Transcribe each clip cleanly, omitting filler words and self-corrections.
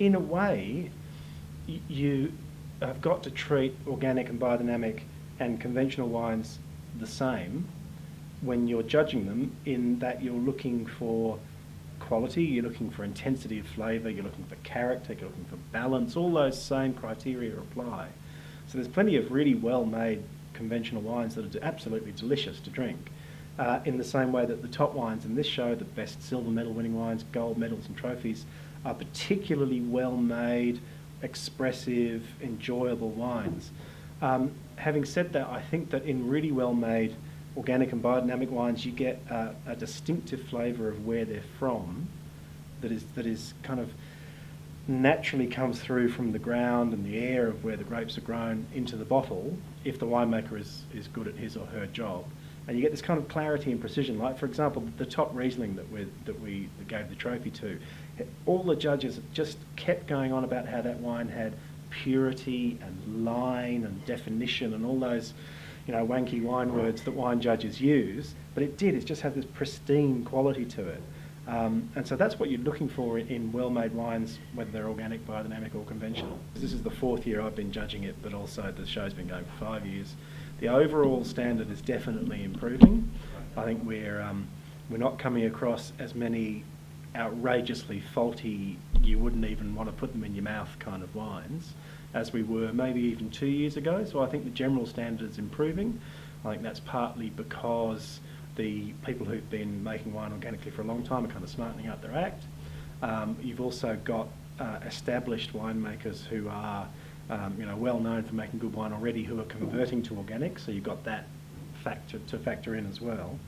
in a way, you have got to treat organic and biodynamic and conventional wines the same when you're judging them, in that you're looking for quality, you're looking for intensity of flavour, you're looking for character, you're looking for balance. All those same criteria apply. So there's plenty of really well-made conventional wines that are absolutely delicious to drink, in the same way that the top wines in this show, the best silver medal winning wines, gold medals and trophies, are particularly well-made, expressive, enjoyable wines. Having said that, I think that in really well-made organic and biodynamic wines, you get a distinctive flavour of where they're from that is kind of naturally comes through from the ground and the air of where the grapes are grown into the bottle, if the winemaker is good at his or her job. And you get this kind of clarity and precision. Like, for example, the top Riesling that we gave the trophy to, all the judges just kept going on about how that wine had purity and line and definition and all those, wanky wine words that wine judges use, but it just had this pristine quality to it. And so that's what you're looking for in well-made wines, whether they're organic, biodynamic or conventional. This is the 4th year I've been judging it, but also the show's been going for 5 years. The overall standard is definitely improving. I think we're not coming across as many outrageously faulty, you wouldn't even want to put them in your mouth kind of wines as we were maybe even 2 years ago. So I think the general standard is improving. I think that's partly because the people who've been making wine organically for a long time are kind of smartening up their act. You've also got established winemakers who are well known for making good wine already, who are converting to organic, so you've got that factor in as well.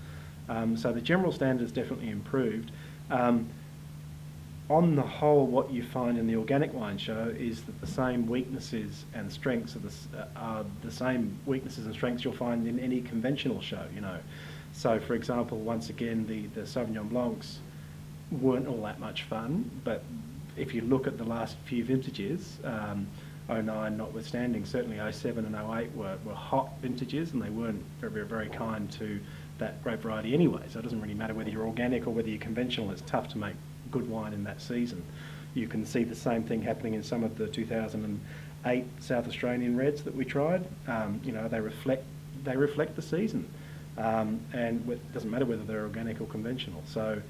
So the general standard has definitely improved. On the whole, what you find in the organic wine show is that the same weaknesses and strengths are the same weaknesses and strengths you'll find in any conventional show. So, for example, once again, the Sauvignon Blancs weren't all that much fun, but if you look at the last few vintages, 09 notwithstanding, certainly 07 and 08 were hot vintages, and they weren't very, very kind to that grape variety anyway. So it doesn't really matter whether you're organic or whether you're conventional. It's tough to make good wine in that season. You can see the same thing happening in some of the 2008 South Australian reds that we tried. They reflect the season, and it doesn't matter whether they're organic or conventional. So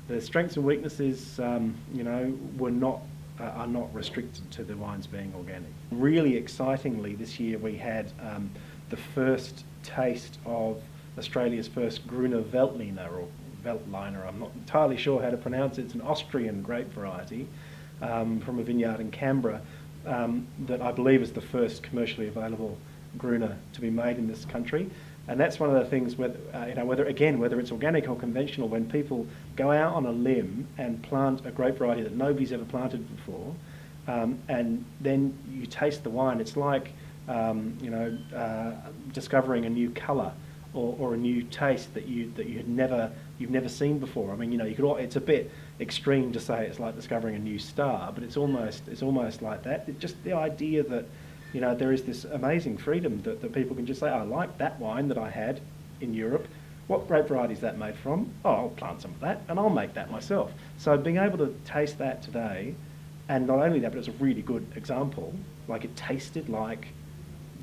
the strengths and weaknesses, are not restricted to the wines being organic. Really excitingly, this year we had the first taste of Australia's first Gruner Veltliner, or Veltliner, I'm not entirely sure how to pronounce it. It's an Austrian grape variety from a vineyard in Canberra that I believe is the first commercially available Gruner to be made in this country. And that's one of the things, whether it's organic or conventional, when people go out on a limb and plant a grape variety that nobody's ever planted before, and then you taste the wine, it's like discovering a new colour or a new taste that you've never seen before. I mean, it's a bit extreme to say it's like discovering a new star, but it's almost like that. It's just the idea that there is this amazing freedom that people can just say, I like that wine that I had in Europe. What grape variety is that made from? Oh, I'll plant some of that and I'll make that myself. So being able to taste that today, and not only that, but it's a really good example. Like, it tasted like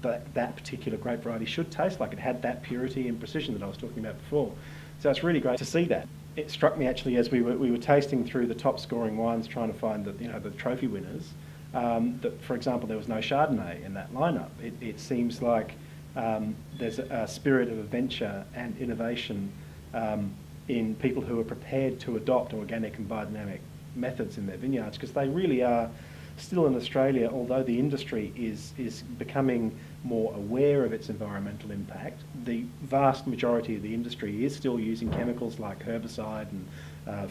that particular grape variety should taste, like it had that purity and precision that I was talking about before. So it's really great to see that. It struck me actually as we were tasting through the top scoring wines, trying to find the trophy winners, that, for example, there was no Chardonnay in that lineup. It seems like there's a spirit of adventure and innovation in people who are prepared to adopt organic and biodynamic methods in their vineyards, because they really are still in Australia, although the industry is becoming more aware of its environmental impact, the vast majority of the industry is still using chemicals like herbicide and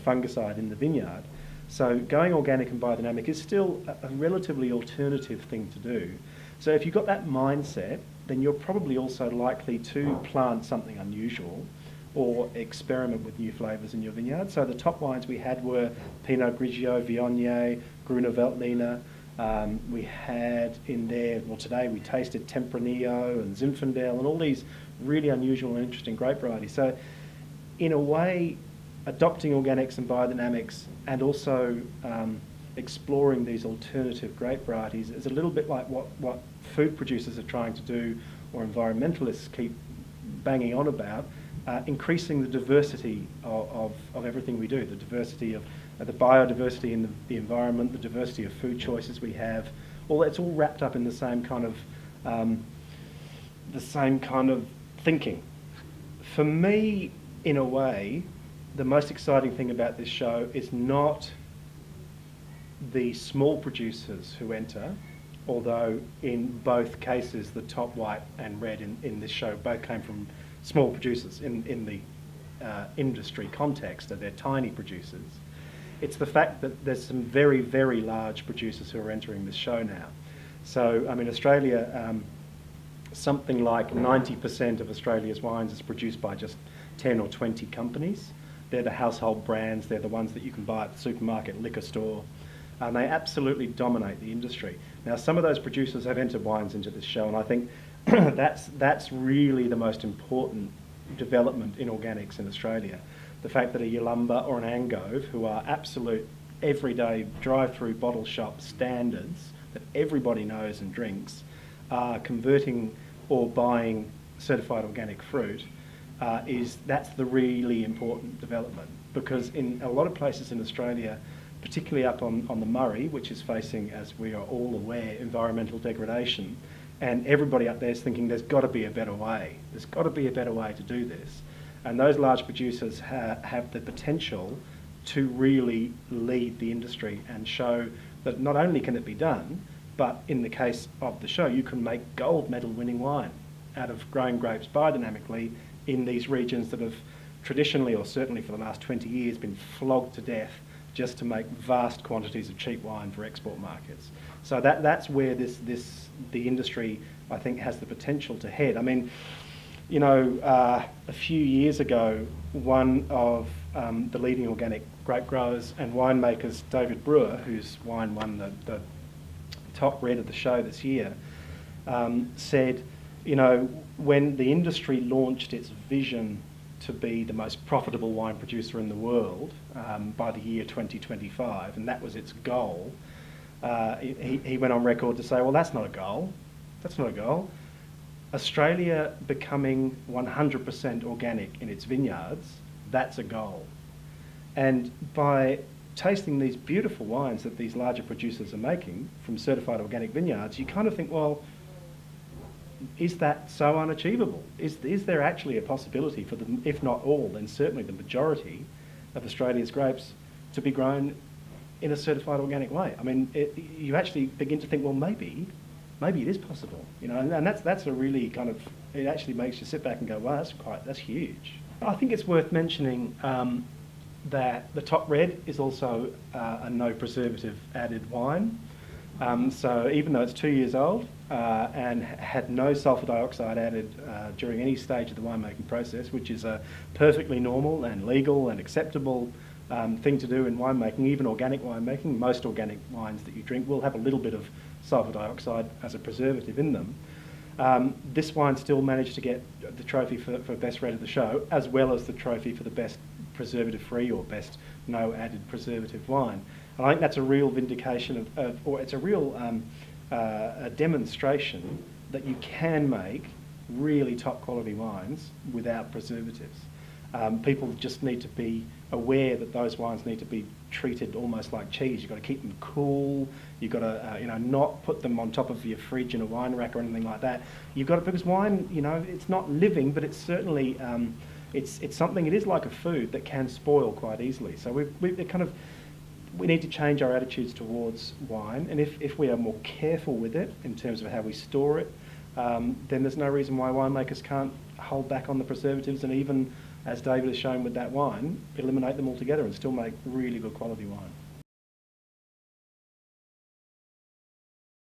fungicide in the vineyard. So going organic and biodynamic is still a relatively alternative thing to do. So if you've got that mindset, then you're probably also likely to plant something unusual or experiment with new flavours in your vineyard. So the top wines we had were Pinot Grigio, Viognier, Gruner Veltliner. We had in there, today we tasted Tempranillo and Zinfandel and all these really unusual and interesting grape varieties. So in a way, adopting organics and biodynamics and also exploring these alternative grape varieties is a little bit like what food producers are trying to do, or environmentalists keep banging on about, increasing the diversity of everything we do, the diversity of the biodiversity in the environment, the diversity of food choices we have. It's all wrapped up in the same kind of thinking. For me, in a way, the most exciting thing about this show is not the small producers who enter, although in both cases the top white and red in this show both came from small producers in the industry context, that they're tiny producers. It's the fact that there's some very, very large producers who are entering this show now. So, I mean, Australia, something like 90% of Australia's wines is produced by just 10 or 20 companies. They're the household brands, they're the ones that you can buy at the supermarket, liquor store, and they absolutely dominate the industry. Now, some of those producers have entered wines into this show, and I think that's really the most important development in organics in Australia. The fact that a Yalumba or an Angove, who are absolute everyday drive-through bottle shop standards that everybody knows and drinks, are converting or buying certified organic fruit, that's the really important development. Because in a lot of places in Australia, particularly up on the Murray, which is facing, as we are all aware, environmental degradation, and everybody up there is thinking there's got to be a better way. There's got to be a better way to do this. And those large producers have the potential to really lead the industry and show that not only can it be done, but in the case of the show, you can make gold medal winning wine out of growing grapes biodynamically in these regions that have traditionally, or certainly for the last 20 years, been flogged to death just to make vast quantities of cheap wine for export markets. So that's where the industry, I think, has the potential to head. I mean, you know, a few years ago, one of the leading organic grape growers and winemakers, David Brewer, whose wine won the top red of the show this year, said, you know, when the industry launched its vision to be the most profitable wine producer in the world by the year 2025, and that was its goal, he went on record to say, well, that's not a goal. That's not a goal. Australia becoming 100% organic in its vineyards, that's a goal. And by tasting these beautiful wines that these larger producers are making from certified organic vineyards, you kind of think, well, is that so unachievable? Is there actually a possibility for them, if not all, then certainly the majority of Australia's grapes to be grown in a certified organic way? I mean, you actually begin to think, well, maybe it is possible, you know, and that's a really kind of, it actually makes you sit back and go, wow, that's huge. I think it's worth mentioning that the top red is also a no preservative added wine. So even though it's 2 years old and had no sulfur dioxide added during any stage of the winemaking process, which is a perfectly normal and legal and acceptable thing to do in winemaking, even organic winemaking, most organic wines that you drink will have a little bit of sulfur dioxide as a preservative in them. This wine still managed to get the trophy for best red of the show, as well as the trophy for the best preservative-free or best no added preservative wine. And I think that's a real vindication or it's a real a demonstration that you can make really top quality wines without preservatives. People just need to be aware that those wines need to be treated almost like cheese. You've got to keep them cool. You've got to, not put them on top of your fridge in a wine rack or anything like that. You've got to, because wine, it's not living, but it's certainly, it's something. It is like a food that can spoil quite easily. So we need to change our attitudes towards wine, and if we are more careful with it in terms of how we store it, then there's no reason why winemakers can't hold back on the preservatives and even, as David has shown with that wine, eliminate them altogether and still make really good quality wine.